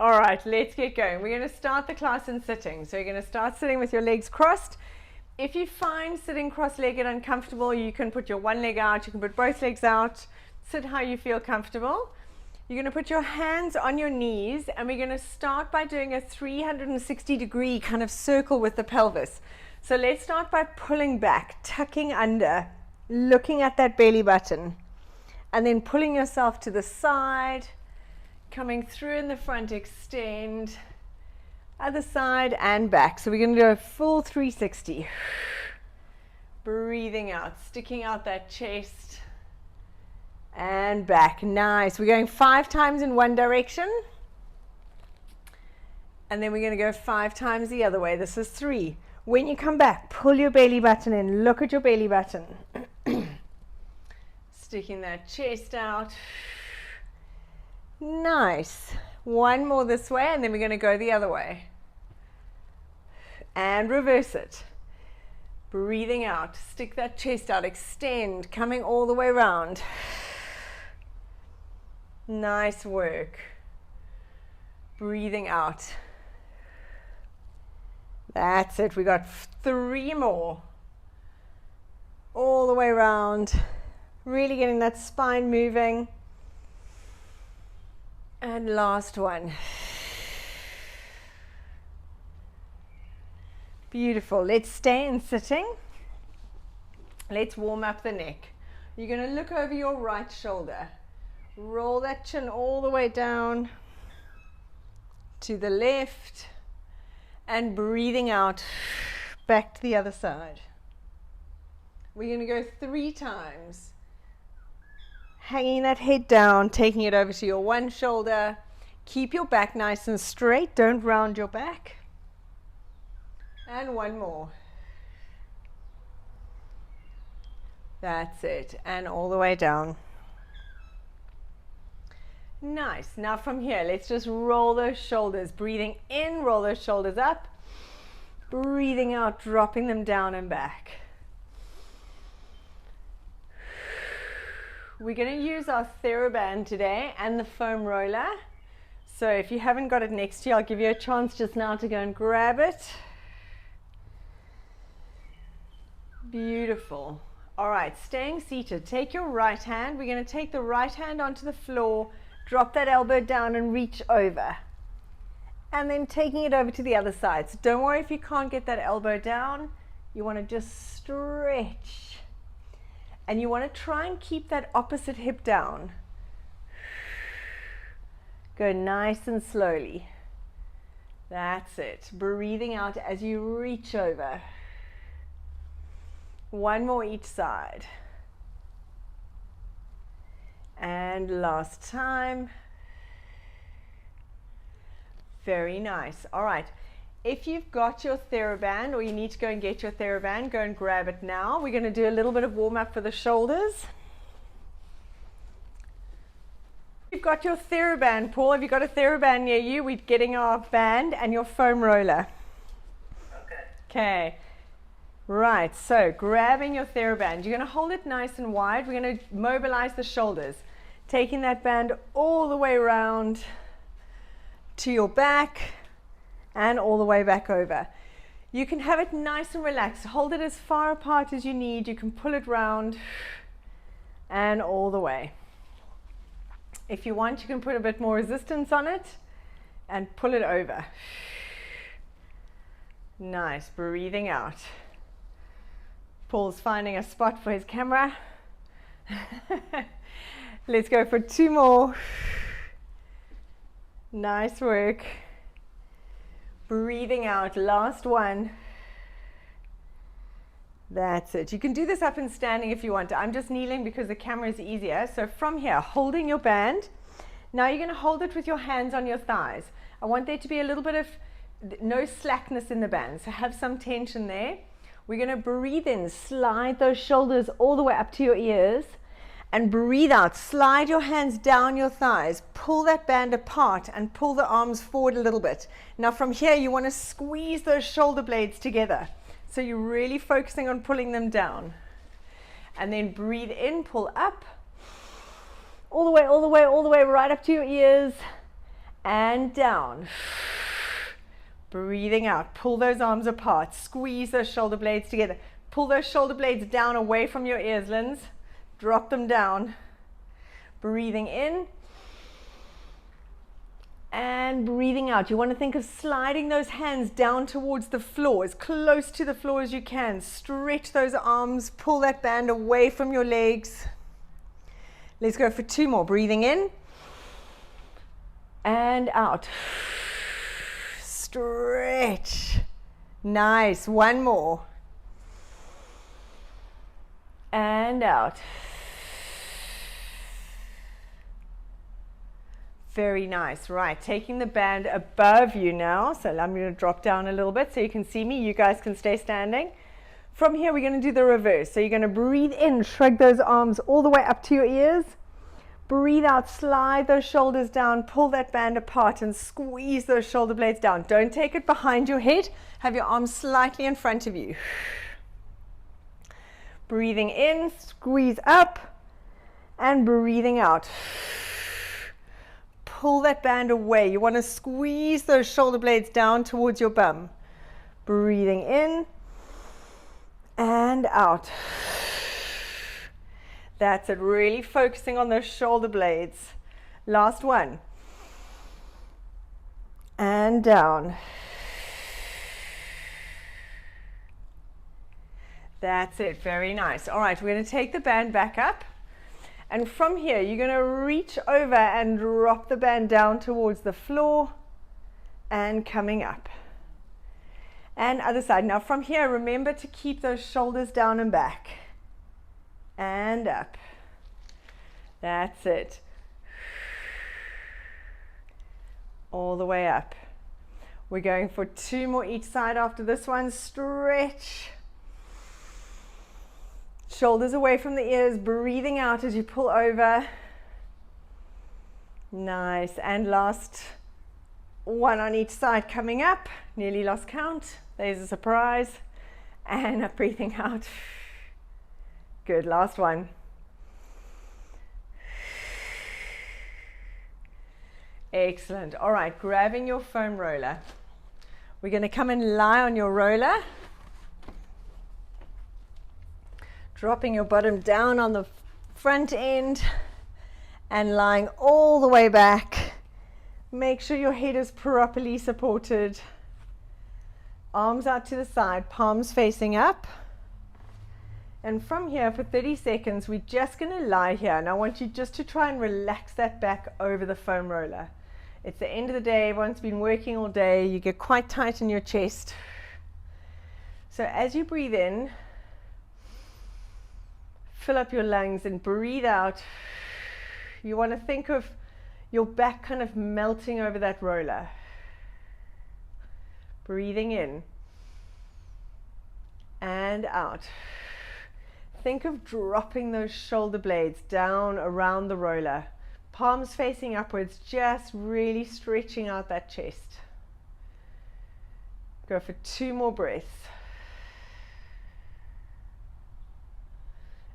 All right, let's get going. We're going to start the class in sitting. So you're going to start sitting with your legs crossed. If you find sitting cross-legged uncomfortable, you can put your one leg out, you can put both legs out. Sit how you feel comfortable. You're going to put your hands on your knees, and we're going to start by doing a 360-degree kind of circle with the pelvis. So let's start by pulling back, tucking under, looking at that belly button, and then pulling yourself to the side, coming through in the front, extend, other side and back. So we're going to do a full 360. Breathing out, sticking out that chest and back. Nice. We're going 5 times in one direction, and then we're going to go 5 times the other way. This is 3. When you come back, pull your belly button in. Look at your belly button. Sticking that chest out. Nice. One more this way, and then we're going to go the other way. And reverse it. Breathing out. Stick that chest out. Extend. Coming all the way around. Nice work. Breathing out. That's it. We got 3 more. All the way around. Really getting that spine moving. And last one. Beautiful. Let's stay in sitting. Let's warm up the neck. You're going to look over your right shoulder. Roll that chin all the way down to the left, and breathing out back to the other side. We're going to go 3 times. Hanging that head down, taking it over to your one shoulder. Keep your back nice and straight. Don't round your back. And one more. That's it. And all the way down. Nice. Now from here, let's just roll those shoulders. Breathing in, roll those shoulders up. Breathing out, dropping them down and back. We're going to use our TheraBand today and the foam roller. So if you haven't got it next to you, I'll give you a chance just now to go and grab it. Beautiful. All right, staying seated. Take your right hand. We're going to take the right hand onto the floor, drop that elbow down and reach over. And then taking it over to the other side. So don't worry if you can't get that elbow down. You want to just stretch. And you want to try and keep that opposite hip down. Go nice and slowly. That's it. Breathing out as you reach over. One more each side. And last time. Very nice. All right. If you've got your TheraBand, or you need to go and get your TheraBand, go and grab it now. We're going to do a little bit of warm up for the shoulders. You've got your TheraBand, Paul. Have you got a TheraBand near you? We're getting our band and your foam roller. Okay. Right, so grabbing your TheraBand. You're going to hold it nice and wide. We're going to mobilize the shoulders. Taking that band all the way around to your back and all the way back over. You can have it nice and relaxed. Hold it as far apart as you need. You can pull it round and all the way. If you want, you can put a bit more resistance on it and pull it over. Nice. Breathing out. Paul's finding a spot for his camera. Let's go for 2 more. Nice work. Breathing out. Last one. That's it. You can do this up and standing if you want to. I'm just kneeling because the camera is easier. So from here, holding your band. Now you're going to hold it with your hands on your thighs. I want there to be a little bit of no slackness in the band. So have some tension there. We're going to breathe in. Slide those shoulders all the way up to your ears. And breathe out. Slide your hands down your thighs. Pull that band apart and pull the arms forward a little bit. Now from here, you want to squeeze those shoulder blades together. So you're really focusing on pulling them down. And then breathe in, pull up. All the way, all the way, all the way, right up to your ears. and down. Breathing out. Pull those arms apart. Squeeze those shoulder blades together. Pull those shoulder blades down away from your ears, Linz. Drop them down. Breathing in and breathing out. You want to think of sliding those hands down towards the floor, as close to the floor as you can. Stretch those arms. Pull that band away from your legs. Let's go for 2 more. Breathing in and out. Stretch. Nice. 1 more. And out. Very nice. Right, taking the band above you now. So I'm going to drop down a little bit so you can see me. You guys can stay standing. From here, we're going to do the reverse. So you're going to breathe in, shrug those arms all the way up to your ears. Breathe out, slide those shoulders down, pull that band apart and squeeze those shoulder blades down. Don't take it behind your head. Have your arms slightly in front of you. Breathing in, squeeze up, and breathing out. Pull that band away. You want to squeeze those shoulder blades down towards your bum. Breathing in and out. That's it. Really focusing on those shoulder blades. Last one. And down. That's it. Very nice. All right, we're going to take the band back up. And from here, you're going to reach over and drop the band down towards the floor and coming up. And other side. Now from here, remember to keep those shoulders down and back. And up. That's it. All the way up. We're going for 2 more each side after this one. Stretch. Shoulders away from the ears, breathing out as you pull over. Nice. And last one on each side coming up. Nearly lost count. There's a surprise. And up, breathing out. Good. Last one. Excellent. All right. Grabbing your foam roller. We're going to come and lie on your roller. Dropping your bottom down on the front end and lying all the way back. Make sure your head is properly supported. Arms out to the side, palms facing up. And from here for 30 seconds, we're just going to lie here. And I want you just to try and relax that back over the foam roller. It's the end of the day. Everyone's been working all day. You get quite tight in your chest. So as you breathe in, fill up your lungs and breathe out. You want to think of your back kind of melting over that roller. Breathing in and out. Think of dropping those shoulder blades down around the roller. Palms facing upwards, just really stretching out that chest. Go for 2 more breaths.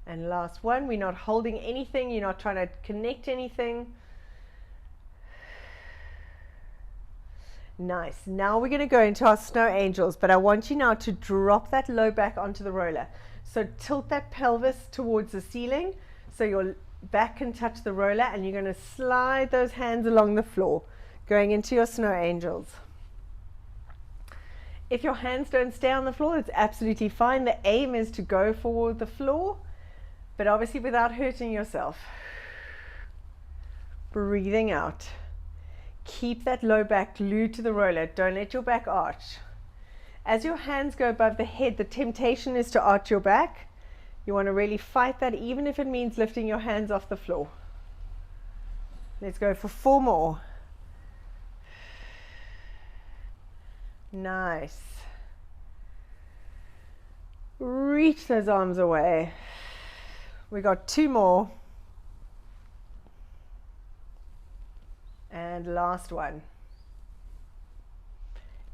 And last one, we're not holding anything, you're not trying to connect anything. Nice. Now we're going to go into our snow angels, but I want you now to drop that low back onto the roller. So tilt that pelvis towards the ceiling so your back can touch the roller, and you're going to slide those hands along the floor, going into your snow angels. If your hands don't stay on the floor, it's absolutely fine. The aim is to go for the floor, but obviously without hurting yourself. Breathing out. Keep that low back glued to the roller. Don't let your back arch. As your hands go above the head, the temptation is to arch your back. You want to really fight that, even if it means lifting your hands off the floor. Let's go for 4 more. Nice. Reach those arms away. We got 2 more. And last one.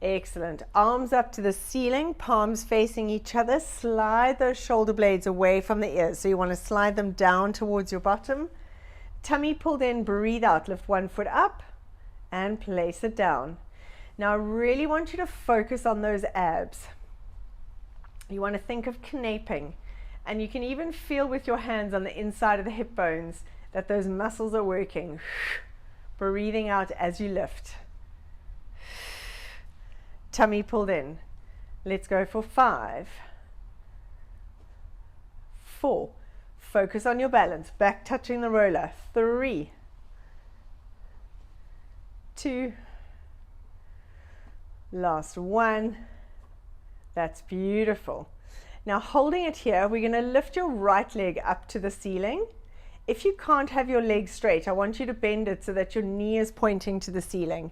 Excellent. Arms up to the ceiling, palms facing each other. Slide those shoulder blades away from the ears. So you want to slide them down towards your bottom. Tummy pulled in, breathe out. Lift one foot up and place it down. Now I really want you to focus on those abs. You want to think of knaping, and you can even feel with your hands on the inside of the hip bones that those muscles are working. Breathing out as you lift. Tummy pulled in. Let's go for 5, 4. Focus on your balance. Back touching the roller. 3, 2. Last 1. That's beautiful. Now holding it here, we're going to lift your right leg up to the ceiling. If you can't have your leg straight, I want you to bend it so that your knee is pointing to the ceiling.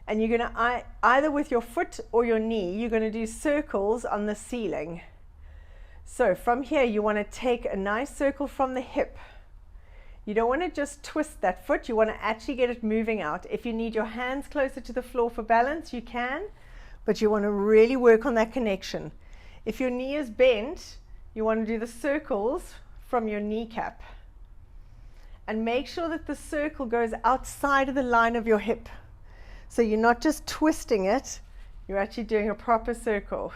And you're going to, either with your foot or your knee, you're going to do circles on the ceiling. So from here, you want to take a nice circle from the hip. You don't want to just twist that foot. You want to actually get it moving out. If you need your hands closer to the floor for balance, you can, but you want to really work on that connection. If your knee is bent, you want to do the circles from your kneecap. And make sure that the circle goes outside of the line of your hip. So you're not just twisting it, you're actually doing a proper circle.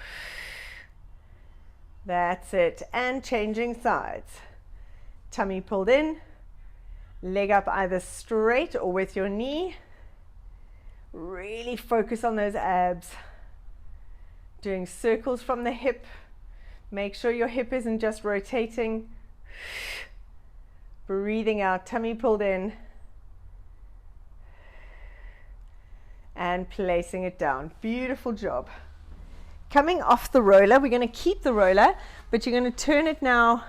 That's it. And changing sides. Tummy pulled in. Leg up either straight or with your knee. Really focus on those abs. Doing circles from the hip. Make sure your hip isn't just rotating. Breathing out, tummy pulled in. And placing it down. Beautiful job. Coming off the roller, we're going to keep the roller, but you're going to turn it now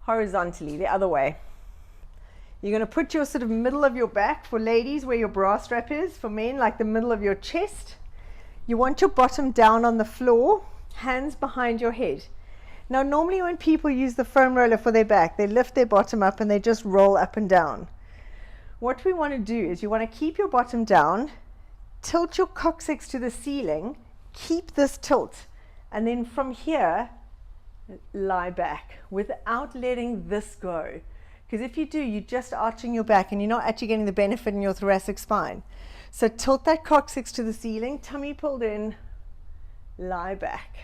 horizontally, the other way. You're going to put your sort of middle of your back, for ladies where your bra strap is, for men like the middle of your chest. You want your bottom down on the floor, hands behind your head. Now normally when people use the foam roller for their back, they lift their bottom up and they just roll up and down. What we want to do is you want to keep your bottom down, tilt your coccyx to the ceiling, keep this tilt, and then from here, lie back without letting this go. Because if you do, you're just arching your back and you're not actually getting the benefit in your thoracic spine. So tilt that coccyx to the ceiling, tummy pulled in, lie back.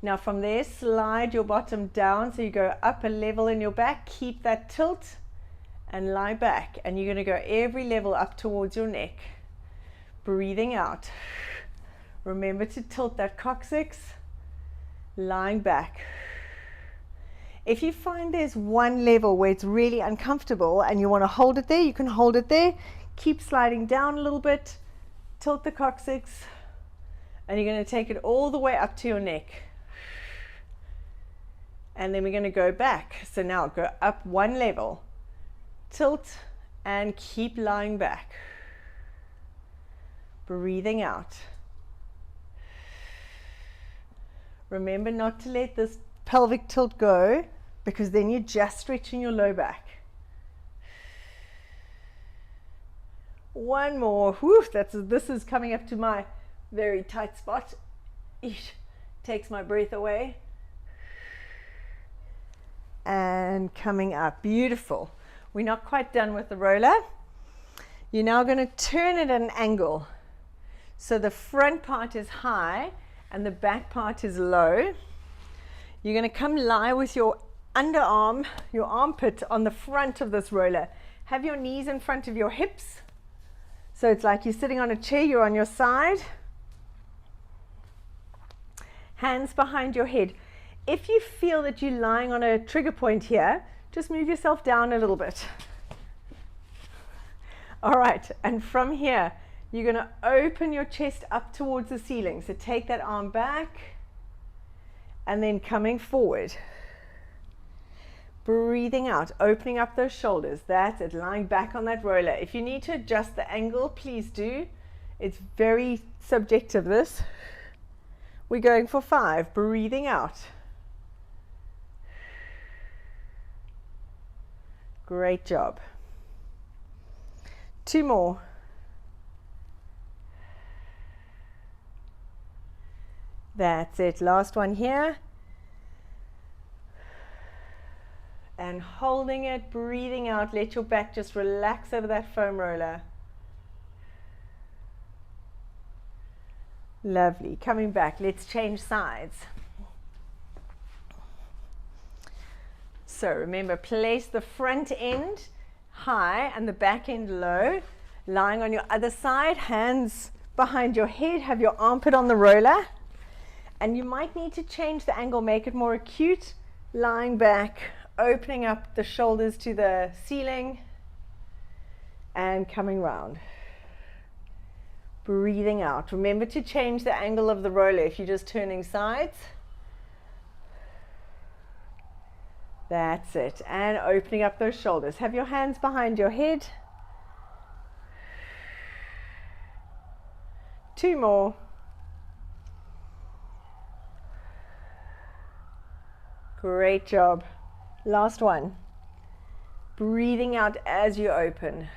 Now from there, slide your bottom down so you go up a level in your back, keep that tilt, and lie back, and you're going to go every level up towards your neck. Breathing out. Remember to tilt that coccyx, lying back. If you find there's one level where it's really uncomfortable and you want to hold it there, you can hold it there. Keep sliding down a little bit, tilt the coccyx, and you're going to take it all the way up to your neck. And then we're going to go back. So now go up one level. Tilt and keep lying back. Breathing out. Remember not to let this pelvic tilt go, because then you're just stretching your low back. One more. Whew, this is coming up to my very tight spot. Eesh, takes my breath away. And coming up. Beautiful. We're not quite done with the roller. You're now going to turn it at an angle. So the front part is high and the back part is low. You're going to come lie with your underarm, your armpit on the front of this roller. Have your knees in front of your hips. So it's like you're sitting on a chair, you're on your side. Hands behind your head. If you feel that you're lying on a trigger point here, just move yourself down a little bit. All right, and from here, you're going to open your chest up towards the ceiling. So take that arm back and then coming forward. Breathing out, opening up those shoulders. That's it, lying back on that roller. If you need to adjust the angle, please do. It's very subjective, this. We're going for 5, breathing out. Great job. 2 more. That's it, last one here. And holding it, breathing out, let your back just relax over that foam roller. Lovely. Coming back, let's change sides. So remember, place the front end high and the back end low, lying on your other side, hands behind your head, have your armpit on the roller, and you might need to change the angle, make it more acute, lying back, opening up the shoulders to the ceiling, and coming round. Breathing out. Remember to change the angle of the roller if you're just turning sides. That's it. And opening up those shoulders. Have your hands behind your head. 2 more. Great job. Last one. Breathing out as you open.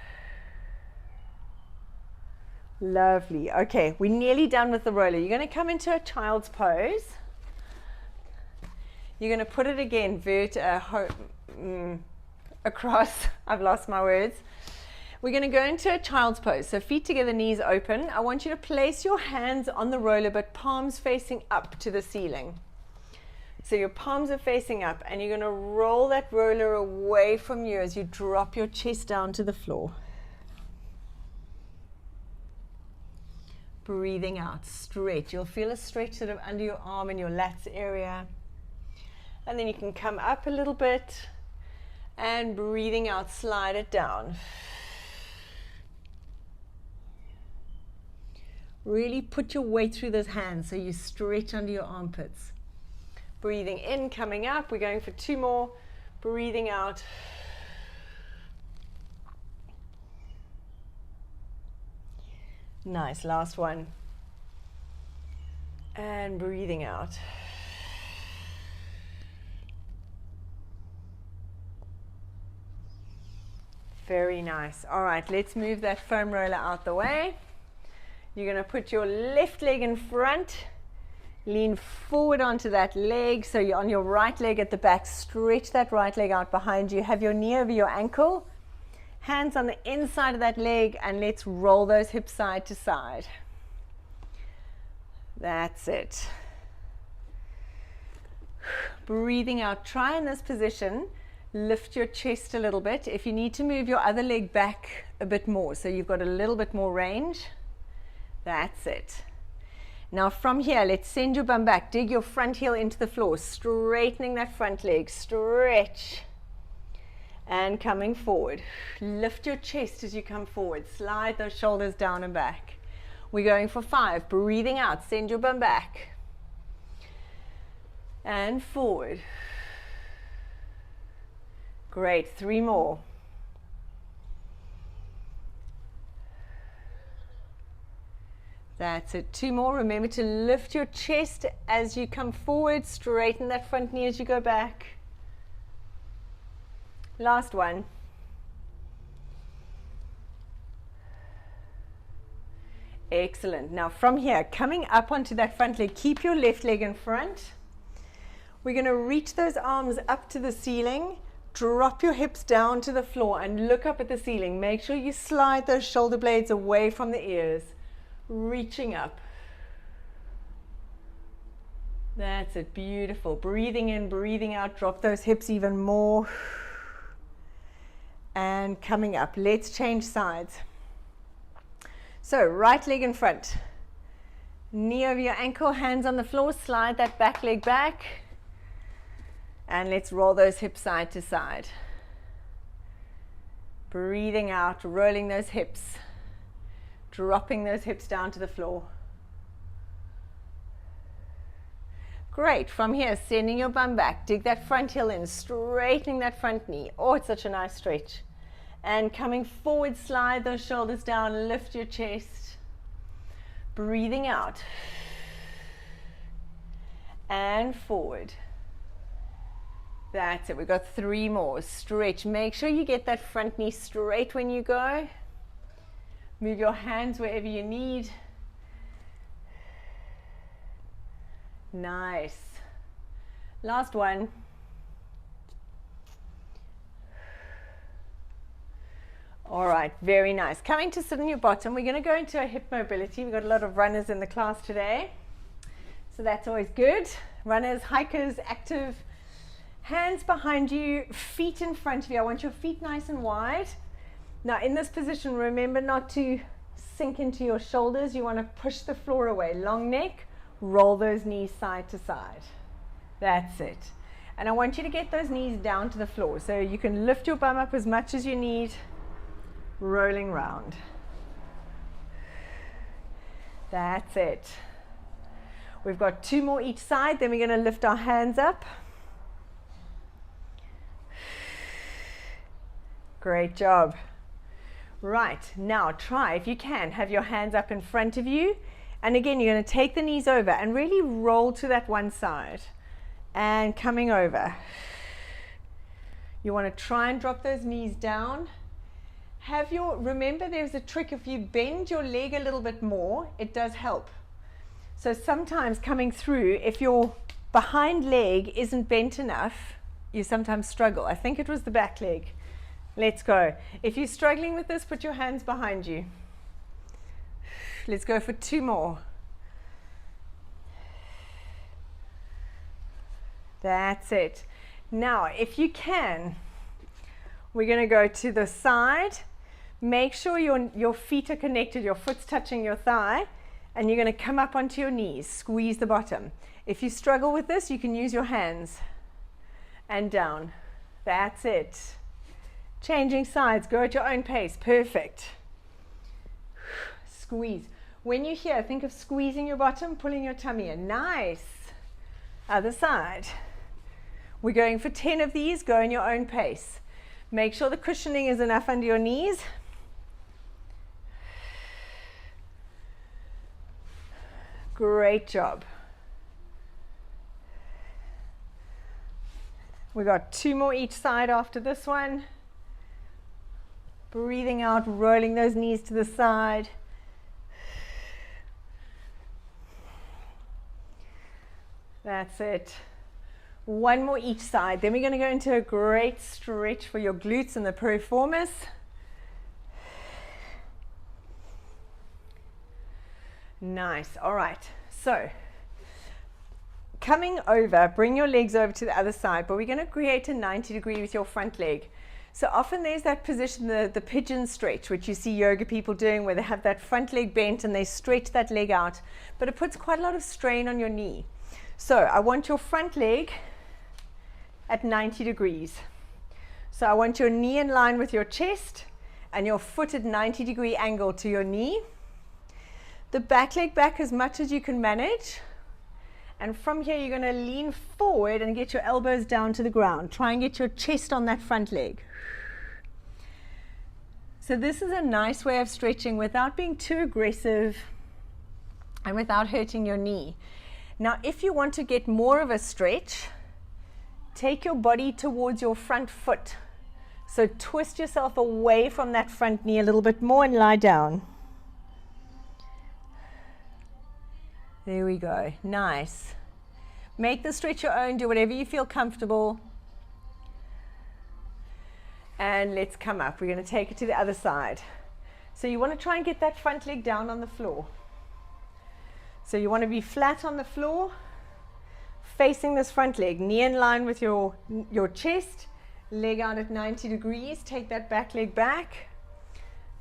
Lovely. Okay, we're nearly done with the roller. You're going to come into a child's pose. You're going to put it again across. I've lost my words. We're going to go into a child's pose. So feet together, knees open. I want you to place your hands on the roller, but palms facing up to the ceiling. So your palms are facing up, and you're going to roll that roller away from you as you drop your chest down to the floor. Breathing out, stretch. You'll feel a stretch sort of under your arm and your lats area. And then you can come up a little bit, and breathing out, slide it down. Really put your weight through those hands so you stretch under your armpits. Breathing in, coming up. We're going for 2 more. Breathing out. Nice, last one. And breathing out. Very nice. All right, let's move that foam roller out the way. You're going to put your left leg in front. Lean forward onto that leg, so you're on your right leg at the back. Stretch that right leg out behind you. Have your knee over your ankle. Hands on the inside of that leg, and let's roll those hips side to side. That's it. Breathing out. Try in this position. Lift your chest a little bit. If you need to move your other leg back a bit more, so you've got a little bit more range. That's it. Now from here, let's send your bum back. Dig your front heel into the floor, straightening that front leg. Stretch. And coming forward. Lift your chest as you come forward. Slide those shoulders down and back. We're going for 5. Breathing out. Send your bum back. And forward. Great. 3 more. That's it. 2 more. Remember to lift your chest as you come forward. Straighten that front knee as you go back. Last one. Excellent. Now from here, coming up onto that front leg, keep your left leg in front. We're going to reach those arms up to the ceiling. Drop your hips down to the floor and look up at the ceiling. Make sure you slide those shoulder blades away from the ears. Reaching up. That's it. Beautiful. Breathing in, breathing out. Drop those hips even more. And coming up. Let's change sides. So right leg in front. Knee over your ankle, hands on the floor. Slide that back leg back. And let's roll those hips side to side. Breathing out, rolling those hips. Dropping those hips down to the floor. Great. From here, sending your bum back. Dig that front heel in, straightening that front knee. Oh, it's such a nice stretch. And coming forward, slide those shoulders down, lift your chest. Breathing out. And forward. That's it. We've got 3 more. Stretch. Make sure you get that front knee straight when you go. Move your hands wherever you need. Nice. Last one. All right, very nice. Coming to sit on your bottom, we're going to go into a hip mobility. We've got a lot of runners in the class today, so that's always good. Runners, hikers, active. Hands behind you, feet in front of you. I want your feet nice and wide. Now in this position, remember not to sink into your shoulders. You want to push the floor away. Long neck, roll those knees side to side. That's it. And I want you to get those knees down to the floor. So you can lift your bum up as much as you need, rolling round. That's it. We've got 2 more each side, then we're going to lift our hands up. Great job. Right, now try, if you can, have your hands up in front of you. And again, you're going to take the knees over and really roll to that one side. And coming over. You want to try and drop those knees down. Remember there's a trick, if you bend your leg a little bit more, it does help. So sometimes coming through, if your behind leg isn't bent enough, you sometimes struggle. I think it was the back leg. Let's go. If you're struggling with this, put your hands behind you. Let's go for 2 more. That's it. Now, if you can, we're going to go to the side. Make sure your feet are connected, your foot's touching your thigh, and you're going to come up onto your knees. Squeeze the bottom. If you struggle with this, you can use your hands. And down. That's it. Changing sides, go at your own pace. Perfect. Squeeze. When you're here, think of squeezing your bottom, pulling your tummy in. Nice. Other side. We're going for 10 of these. Go in your own pace. Make sure the cushioning is enough under your knees. Great job. We got 2 more each side after this one. Breathing out, rolling those knees to the side. That's it. 1 more each side. Then we're going to go into a great stretch for your glutes and the piriformis. Nice. All right. So coming over, bring your legs over to the other side, but we're going to create a 90-degree with your front leg. So often there's that position, the pigeon stretch, which you see yoga people doing, where they have that front leg bent and they stretch that leg out, but it puts quite a lot of strain on your knee. So I want your front leg at 90 degrees. So I want your knee in line with your chest and your foot at 90-degree angle to your knee. The back leg back as much as you can manage. And from here, you're going to lean forward and get your elbows down to the ground. Try and get your chest on that front leg. So this is a nice way of stretching without being too aggressive and without hurting your knee. Now, if you want to get more of a stretch, take your body towards your front foot. So twist yourself away from that front knee a little bit more and lie down. There we go. Nice. Make the stretch your own. Do whatever you feel comfortable. And let's come up. We're going to take it to the other side. So you want to try and get that front leg down on the floor. So you want to be flat on the floor, facing this front leg, knee in line with your chest, leg out at 90 degrees. Take that back leg back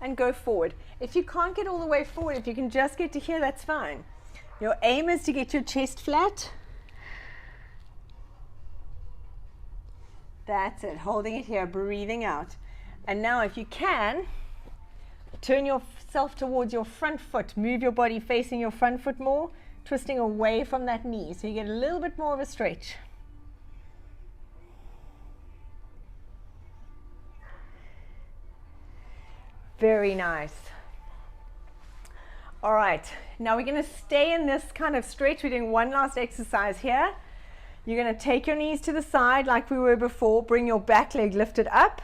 and go forward. If you can't get all the way forward, if you can just get to here, that's fine. Your aim is to get your chest flat. That's it, holding it here, breathing out. And now if you can, turn yourself towards your front foot. Move your body facing your front foot more, twisting away from that knee. So you get a little bit more of a stretch. Very nice. All right, now we're going to stay in this kind of stretch. We're doing one last exercise here. You're going to take your knees to the side like we were before. Bring your back leg lifted up.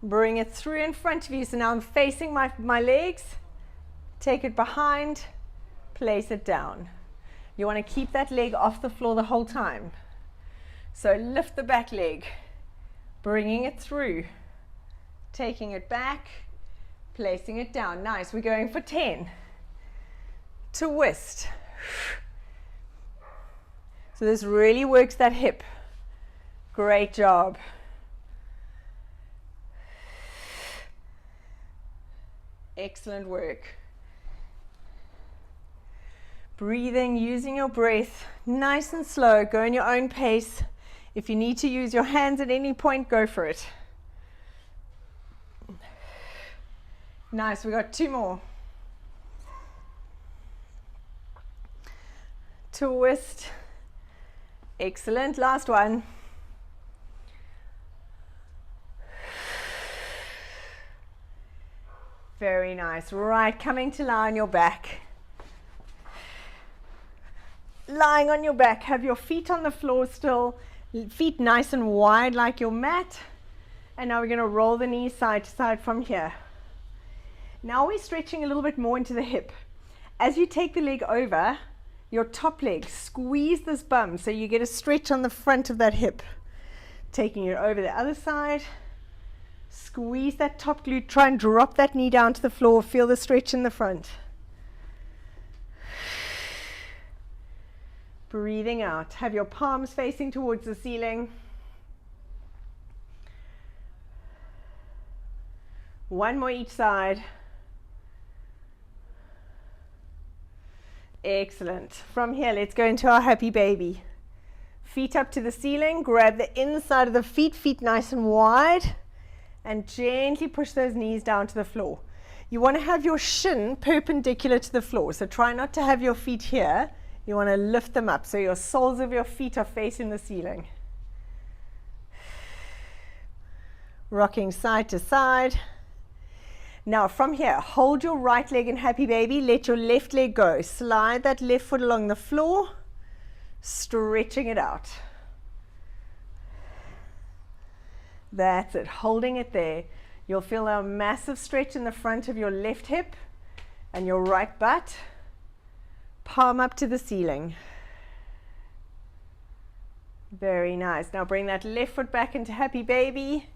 Bring it through in front of you. So now I'm facing my legs. Take it behind. Place it down. You want to keep that leg off the floor the whole time. So lift the back leg. Bringing it through. taking it back, placing it down. Nice. We're going for 10. Twist. So this really works that hip. Great job. Excellent work. Breathing, using your breath, nice and slow. Go in your own pace. If you need to use your hands at any point, go for it. Nice, we got 2 more. Twist. Excellent, last one. Very nice. Right, coming to lie on your back. Lying on your back, have your feet on the floor still, feet nice and wide like your mat. And now we're going to roll the knees side to side from here. Now we're stretching a little bit more into the hip. As you take the leg over, your top leg, squeeze this bum so you get a stretch on the front of that hip. Taking it over the other side, squeeze that top glute, try and drop that knee down to the floor, feel the stretch in the front. Breathing out, have your palms facing towards the ceiling. One more each side. Excellent. From here, let's go into our happy baby. Feet up to the ceiling, grab the inside of the feet, feet nice and wide, and gently push those knees down to the floor. You want to have your shin perpendicular to the floor, so try not to have your feet here. You want to lift them up so your soles of your feet are facing the ceiling. Rocking side to side. Now from here, hold your right leg in happy baby, let your left leg go. Slide that left foot along the floor, stretching it out. That's it, holding it there. You'll feel a massive stretch in the front of your left hip and your right butt. Palm up to the ceiling. Very nice. Now bring that left foot back into happy baby.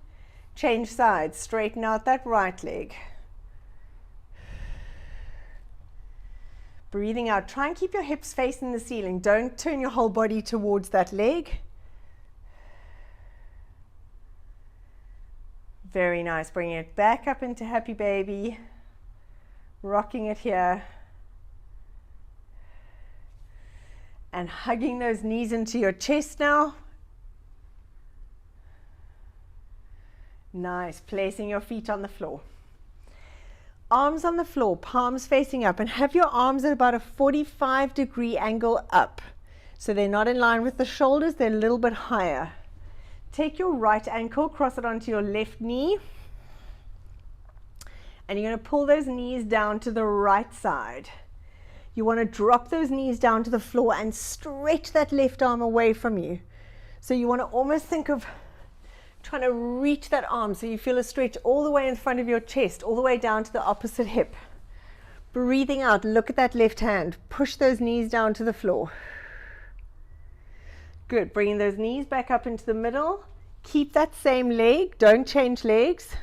Change sides, straighten out that right leg. Breathing out, try and keep your hips facing the ceiling. Don't turn your whole body towards that leg. Very nice, bringing it back up into happy baby. Rocking it here. And hugging those knees into your chest now. Nice, placing your feet on the floor. Arms on the floor, palms facing up, and have your arms at about a 45-degree angle up. So they're not in line with the shoulders, they're a little bit higher. Take your right ankle, cross it onto your left knee. And you're going to pull those knees down to the right side. You want to drop those knees down to the floor and stretch that left arm away from you. So you want to almost think of trying to reach that arm so you feel a stretch all the way in front of your chest, all the way down to the opposite hip. Breathing out, look at that left hand. Push those knees down to the floor. Good, bringing those knees back up into the middle. Keep that same leg, don't change legs.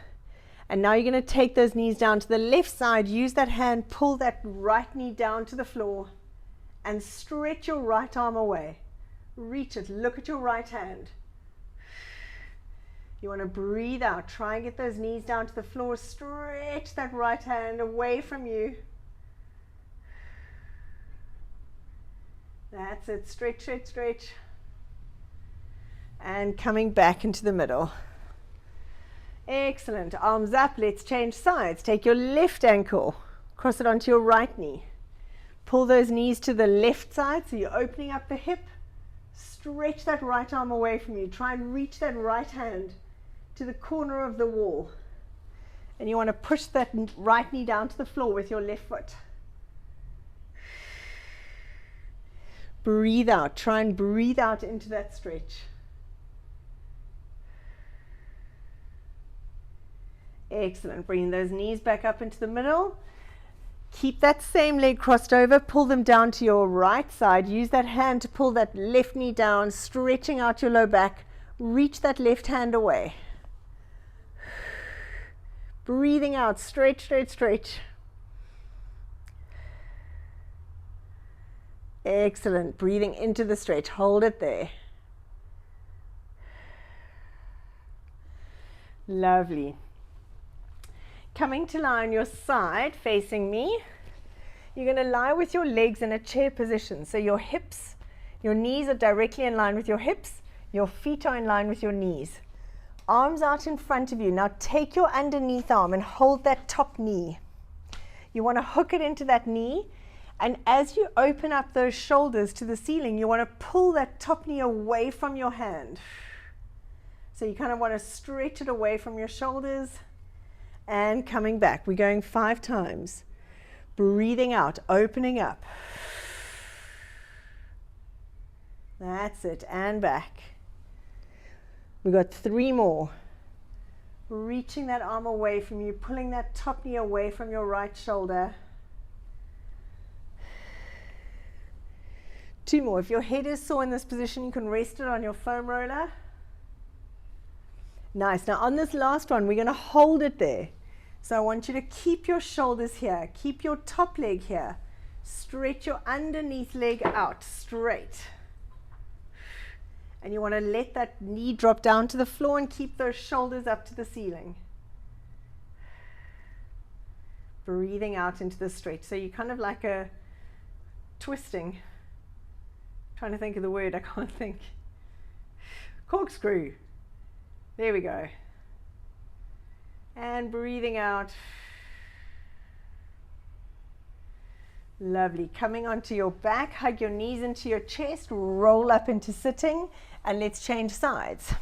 And now you're going to take those knees down to the left side. Use that hand, pull that right knee down to the floor and stretch your right arm away. Reach it, look at your right hand. You want to breathe out, try and get those knees down to the floor, stretch that right hand away from you. That's it, stretch, stretch, stretch. And coming back into the middle. Excellent, arms up, let's change sides. Take your left ankle, cross it onto your right knee. Pull those knees to the left side so you're opening up the hip. Stretch that right arm away from you. Try and reach that right hand to the corner of the wall. And you want to push that right knee down to the floor with your left foot. Breathe out, try and breathe out into that stretch. Excellent, bringing those knees back up into the middle. Keep that same leg crossed over, pull them down to your right side. Use that hand to pull that left knee down, stretching out your low back. Reach that left hand away. Breathing out, stretch, stretch, stretch. Excellent. Breathing into the stretch. Hold it there. Lovely. Coming to lie on your side, facing me. You're going to lie with your legs in a chair position. So your hips, your knees are directly in line with your hips. Your feet are in line with your knees. Arms out in front of you. Now take your underneath arm and hold that top knee. You want to hook it into that knee. And as you open up those shoulders to the ceiling, you want to pull that top knee away from your hand. So you kind of want to stretch it away from your shoulders and coming back. We're going 5 times. Breathing out, opening up. That's it, and back. We've got 3 more. Reaching that arm away from you, pulling that top knee away from your right shoulder. 2 more. If your head is sore in this position, you can rest it on your foam roller. Nice. Now on this last one, we're going to hold it there. So I want you to keep your shoulders here. Keep your top leg here. Stretch your underneath leg out straight. And you want to let that knee drop down to the floor and keep those shoulders up to the ceiling. Breathing out into the stretch. So you're kind of like a twisting. Trying to think of the word, I can't think. Corkscrew. There we go. And breathing out. Lovely. Coming onto your back, hug your knees into your chest, roll up into sitting, and let's change sides.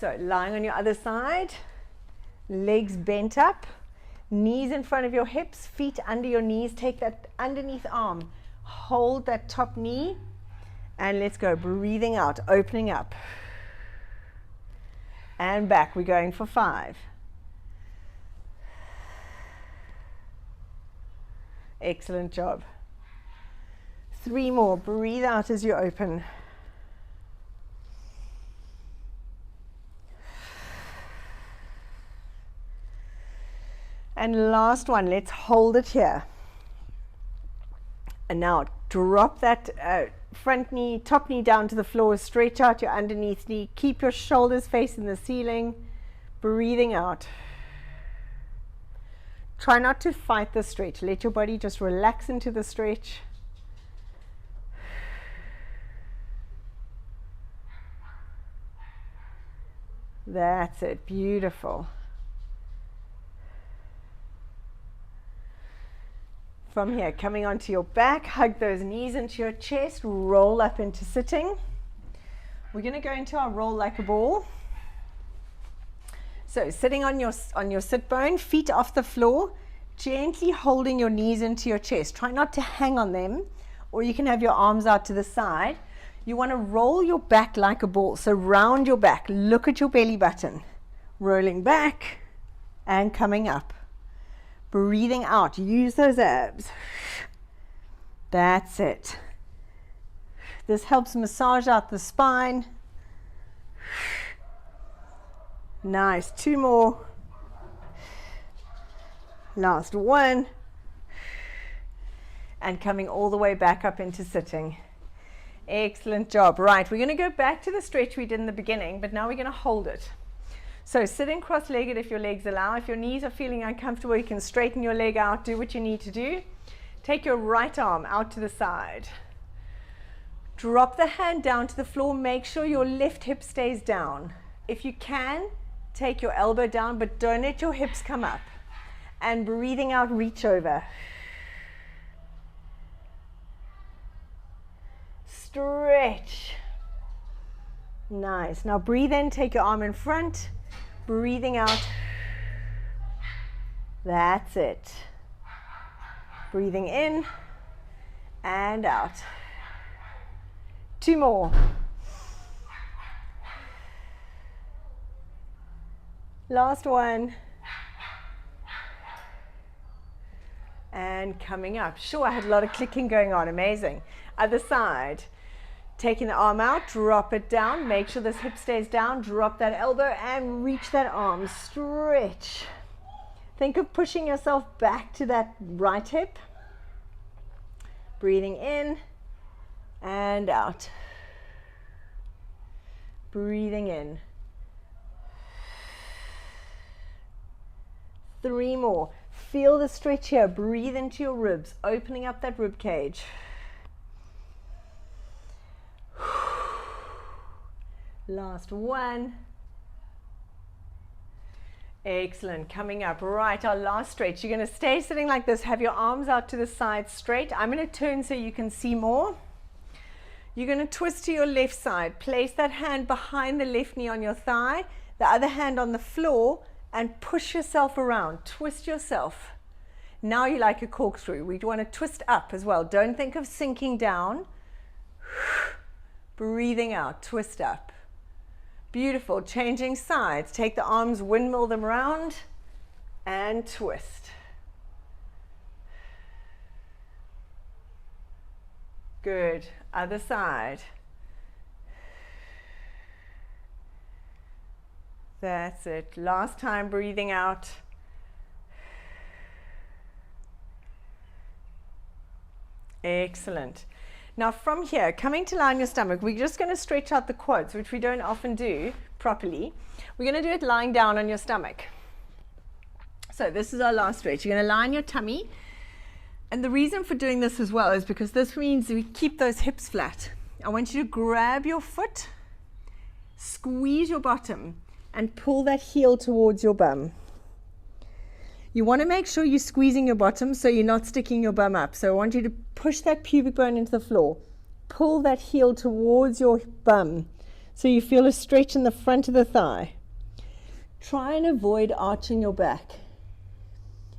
So lying on your other side, legs bent up, knees in front of your hips, feet under your knees. Take that underneath arm, hold that top knee, and let's go. Breathing out, opening up. And back. We're going for 5. Excellent job. 3 more. Breathe out as you open. And last one. Let's hold it here. And now drop that front knee, top knee down to the floor. Stretch out your underneath knee. Keep your shoulders facing the ceiling. Breathing out. Try not to fight the stretch. Let your body just relax into the stretch. That's it. Beautiful. From here, coming onto your back, hug those knees into your chest, roll up into sitting. We're going to go into our roll like a ball. So sitting on your sit bone, feet off the floor, gently holding your knees into your chest. Try not to hang on them, or you can have your arms out to the side. You want to roll your back like a ball. So round your back, look at your belly button, rolling back and coming up. Breathing out, use those abs. That's it. This helps massage out the spine. Nice. 2 more. Last one. And coming all the way back up into sitting. Excellent job. Right, we're going to go back to the stretch we did in the beginning, but now we're going to hold it. So sitting cross-legged if your legs allow. If your knees are feeling uncomfortable, you can straighten your leg out, do what you need to do. Take your right arm out to the side. Drop the hand down to the floor. Make sure your left hip stays down. If you can, take your elbow down, but don't let your hips come up. And breathing out, reach over. Stretch. Nice. Now breathe in, take your arm in front. Breathing out. That's it. Breathing in and out. 2 more. Last one. And coming up. Sure, I had a lot of clicking going on. Amazing. Other side. Taking the arm out, drop it down. Make sure this hip stays down. Drop that elbow and reach that arm. Stretch. Think of pushing yourself back to that right hip. Breathing in and out. Breathing in. 3 more. Feel the stretch here. Breathe into your ribs, opening up that rib cage. Last one. Excellent. Coming up. Right, our last stretch. You're going to stay sitting like this. Have your arms out to the side straight. I'm going to turn so you can see more. You're going to twist to your left side. Place that hand behind the left knee on your thigh, the other hand on the floor, and push yourself around. Twist yourself. Now you like a corkscrew. We want to twist up as well. Don't think of sinking down. Breathing out. Twist up. Beautiful. Changing sides. Take the arms, windmill them around, and twist. Good. Other side. That's it. Last time, breathing out. Excellent. Now from here, coming to lie on your stomach, we're just going to stretch out the quads, which we don't often do properly. We're going to do it lying down on your stomach. So this is our last stretch. You're going to lie on your tummy. And the reason for doing this as well is because this means we keep those hips flat. I want you to grab your foot, squeeze your bottom, and pull that heel towards your bum. You want to make sure you're squeezing your bottom so you're not sticking your bum up. So I want you to push that pubic bone into the floor. Pull that heel towards your bum so you feel a stretch in the front of the thigh. Try and avoid arching your back.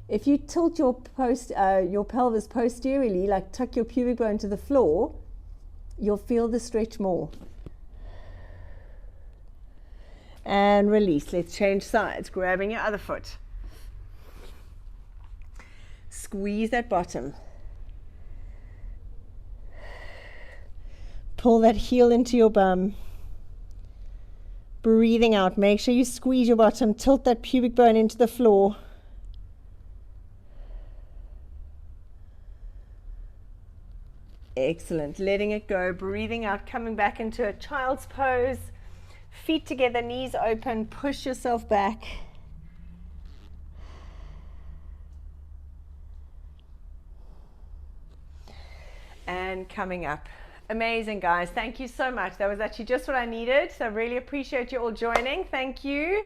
If you tilt your pelvis posteriorly, like tuck your pubic bone to the floor, you'll feel the stretch more. And release. Let's change sides. Grabbing your other foot. Squeeze that bottom. Pull that heel into your bum. Breathing out. Make sure you squeeze your bottom. Tilt that pubic bone into the floor. Excellent. Letting it go. Breathing out. Coming back into a child's pose. Feet together, knees open. Push yourself back. And coming up. Amazing, guys. Thank you so much. That was actually just what I needed. So I really appreciate you all joining. Thank you.